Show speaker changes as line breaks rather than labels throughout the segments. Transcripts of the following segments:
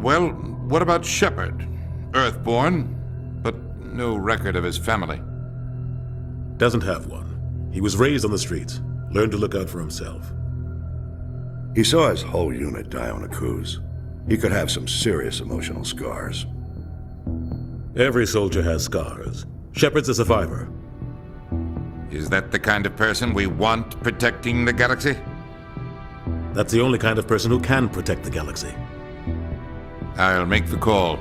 Well, what about Shepard? Earthborn, but no record of his family.
Doesn't have one. He was raised on the streets. Learned to look out for himself.
He saw his whole unit die on a cruise. He could have some serious emotional scars.
Every soldier has scars. Shepard's a survivor.
Is that the kind of person we want protecting the galaxy?
That's the only kind of person who can protect the galaxy.
I'll make the call.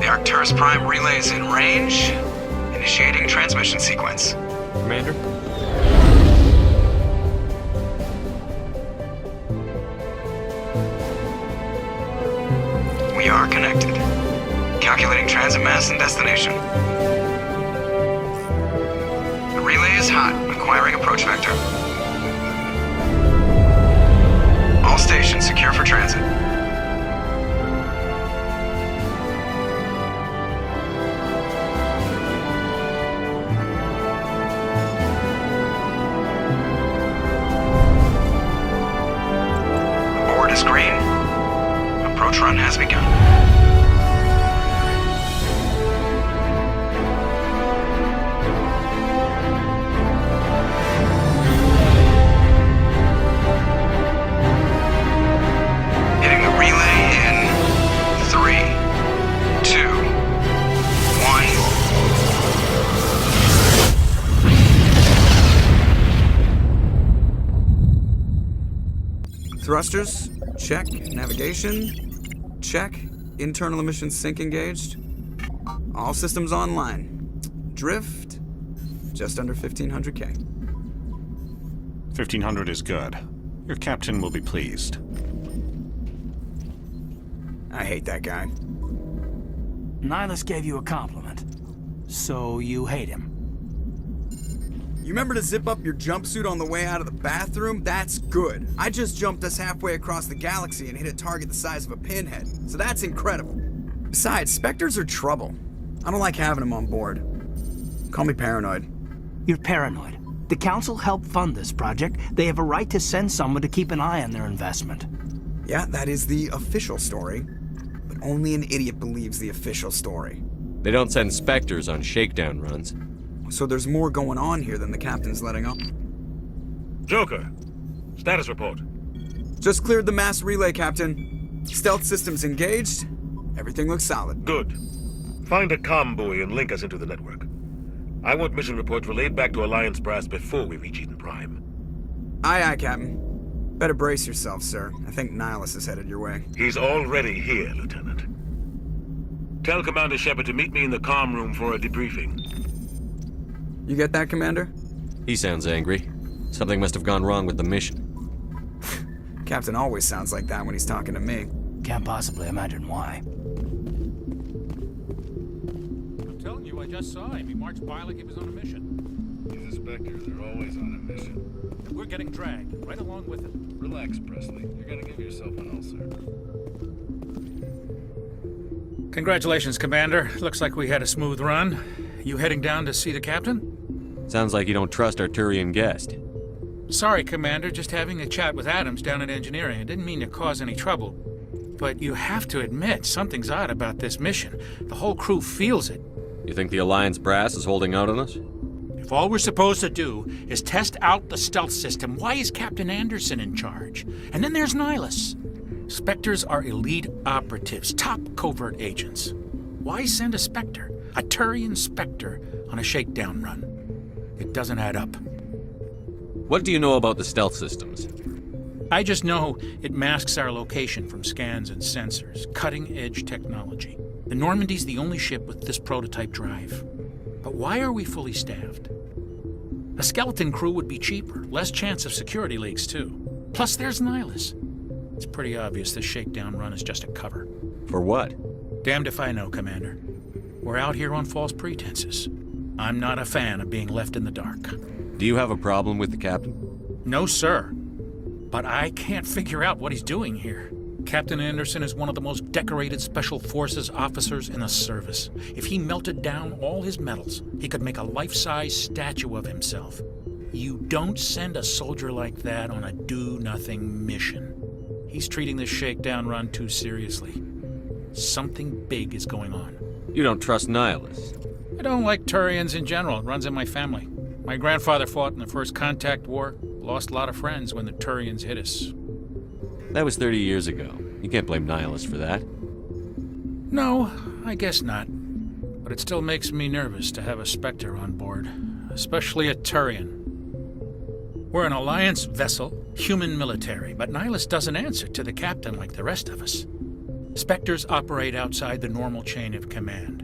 Arcturus Prime relays in range. Initiating transmission sequence.
Commander?
We are connected. Calculating transit mass and destination. The relay is hot, acquiring approach vector. All stations secure for transit. Green. Approach run has begun. Hitting the relay in 3, 2, 1. Thrusters. Check. Navigation. Check. Internal emissions sync engaged. All systems online. Drift. Just under 1500K.
1500 is good. Your captain will be pleased.
I hate that guy.
Nihilus gave you a compliment. So you hate him.
You remember to zip up your jumpsuit on the way out of the bathroom? That's good. I just jumped us halfway across the galaxy and hit a target the size of a pinhead, so that's incredible. Besides, Spectres are trouble. I don't like having them on board. Call me paranoid.
You're paranoid. The Council helped fund this project. They have a right to send someone to keep an eye on their investment.
Yeah, that is the official story. But only an idiot believes the official story.
They don't send Spectres on shakedown runs.
So there's more going on here than the captain's letting up.
Joker, status report.
Just cleared the mass relay, Captain. Stealth systems engaged. Everything looks solid.
Good. Find a comm buoy and link us into the network. I want mission reports relayed back to Alliance Brass before we reach Eden Prime.
Aye, aye, Captain. Better brace yourself, sir. I think Nihilus is headed your way.
He's already here, Lieutenant. Tell Commander Shepard to meet me in the comm room for a debriefing.
You get that, Commander?
He sounds angry. Something must have gone wrong with the mission.
Captain always sounds like that when he's talking to me.
Can't possibly imagine why.
I'm telling you, I just saw him. He marched by like he was on a mission.
These inspectors are always on a mission.
And we're getting dragged, right along with him.
Relax, Presley. You're gonna give yourself an ulcer.
Congratulations, Commander. Looks like we had a smooth run. You heading down to see the captain?
Sounds like you don't trust our Turian guest.
Sorry, Commander. Just having a chat with Adams down at engineering. I didn't mean to cause any trouble. But you have to admit, something's odd about this mission. The whole crew feels it.
You think the Alliance brass is holding out on us?
If all we're supposed to do is test out the stealth system, why is Captain Anderson in charge? And then there's Nihilus. Spectres are elite operatives, top covert agents. Why send a Spectre, a Turian Spectre, on a shakedown run? It doesn't add up.
What do you know about the stealth systems?
I just know it masks our location from scans and sensors. Cutting-edge technology. The Normandy's the only ship with this prototype drive. But why are we fully staffed? A skeleton crew would be cheaper, less chance of security leaks too. Plus there's Nihilus. It's pretty obvious this shakedown run is just a cover.
For what?
Damned if I know, Commander. We're out here on false pretenses. I'm not a fan of being left in the dark.
Do you have a problem with the captain?
No, sir. But I can't figure out what he's doing here. Captain Anderson is one of the most decorated Special Forces officers in the service. If he melted down all his medals, he could make a life-size statue of himself. You don't send a soldier like that on a do-nothing mission. He's treating this shakedown run too seriously. Something big is going on.
You don't trust Nihilus?
I don't like Turians in general. It runs in my family. My grandfather fought in the First Contact War. Lost a lot of friends when the Turians hit us.
That was 30 years ago. You can't blame Nihilus for that.
No, I guess not. But it still makes me nervous to have a Spectre on board. Especially a Turian. We're an Alliance vessel, human military, but Nihilus doesn't answer to the captain like the rest of us. Spectres operate outside the normal chain of command.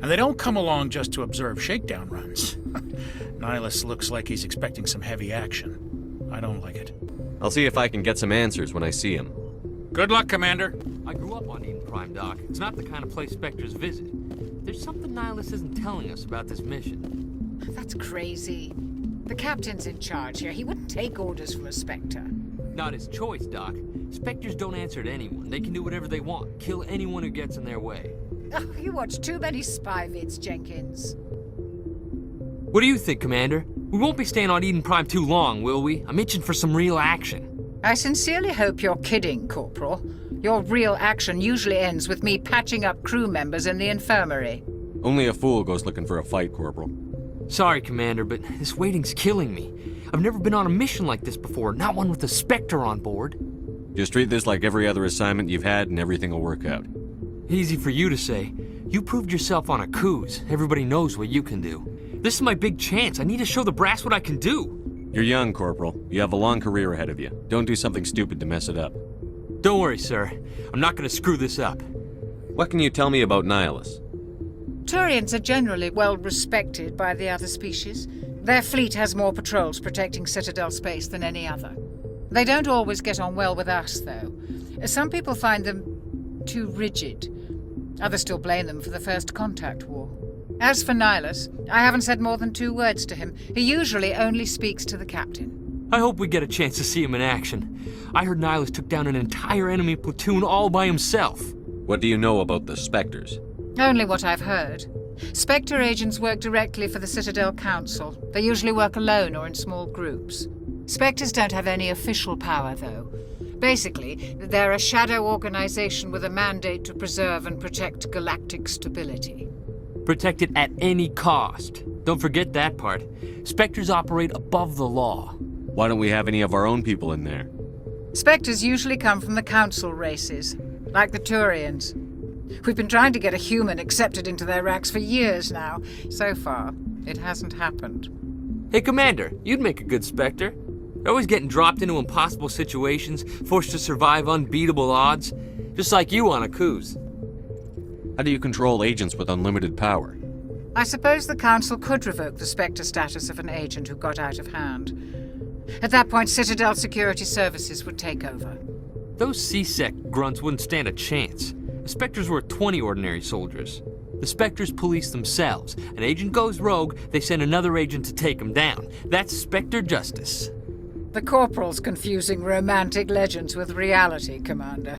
And they don't come along just to observe shakedown runs. Nihilus looks like he's expecting some heavy action. I don't like it.
I'll see if I can get some answers when I see him.
Good luck, Commander.
I grew up on Eden Prime, Doc. It's not the kind of place Spectres visit. There's something Nihilus isn't telling us about this mission.
That's crazy. The captain's in charge here. He wouldn't take orders from a Spectre.
Not his choice, Doc. Spectres don't answer to anyone. They can do whatever they want. Kill anyone who gets in their way.
Oh, you watch too many spy vids, Jenkins.
What do you think, Commander? We won't be staying on Eden Prime too long, will we? I'm itching for some real action.
I sincerely hope you're kidding, Corporal. Your real action usually ends with me patching up crew members in the infirmary.
Only a fool goes looking for a fight, Corporal.
Sorry, Commander, but this waiting's killing me. I've never been on a mission like this before, not one with a Spectre on board.
Just treat this like every other assignment you've had and everything will work out.
Easy for you to say. You proved yourself on a cruise. Everybody knows what you can do. This is my big chance. I need to show the brass what I can do.
You're young, Corporal. You have a long career ahead of you. Don't do something stupid to mess it up.
Don't worry, sir. I'm not going to screw this up.
What can you tell me about Nihilus?
Turians are generally well respected by the other species. Their fleet has more patrols protecting Citadel space than any other. They don't always get on well with us, though. Some people find them too rigid. Others still blame them for the First Contact War. As for Nihilus, I haven't said more than 2 words to him. He usually only speaks to the captain.
I hope we get a chance to see him in action. I heard Nihilus took down an entire enemy platoon all by himself.
What do you know about the Spectres?
Only what I've heard. Spectre agents work directly for the Citadel Council. They usually work alone or in small groups. Spectres don't have any official power, though. Basically, they're a shadow organization with a mandate to preserve and protect galactic stability.
Protect it at any cost. Don't forget that part. Spectres operate above the law.
Why don't we have any of our own people in there?
Spectres usually come from the Council races, like the Turians. We've been trying to get a human accepted into their ranks for years now. So far, it hasn't happened.
Hey, Commander, you'd make a good Spectre. You're always getting dropped into impossible situations, forced to survive unbeatable odds. Just like you on a cruise.
How do you control agents with unlimited power?
I suppose the Council could revoke the Spectre status of an agent who got out of hand. At that point, Citadel Security Services would take over.
Those C-Sec grunts wouldn't stand a chance. The Spectres were 20 ordinary soldiers. The Spectres police themselves. An agent goes rogue, they send another agent to take him down. That's Spectre justice.
The Corporal's confusing romantic legends with reality, Commander.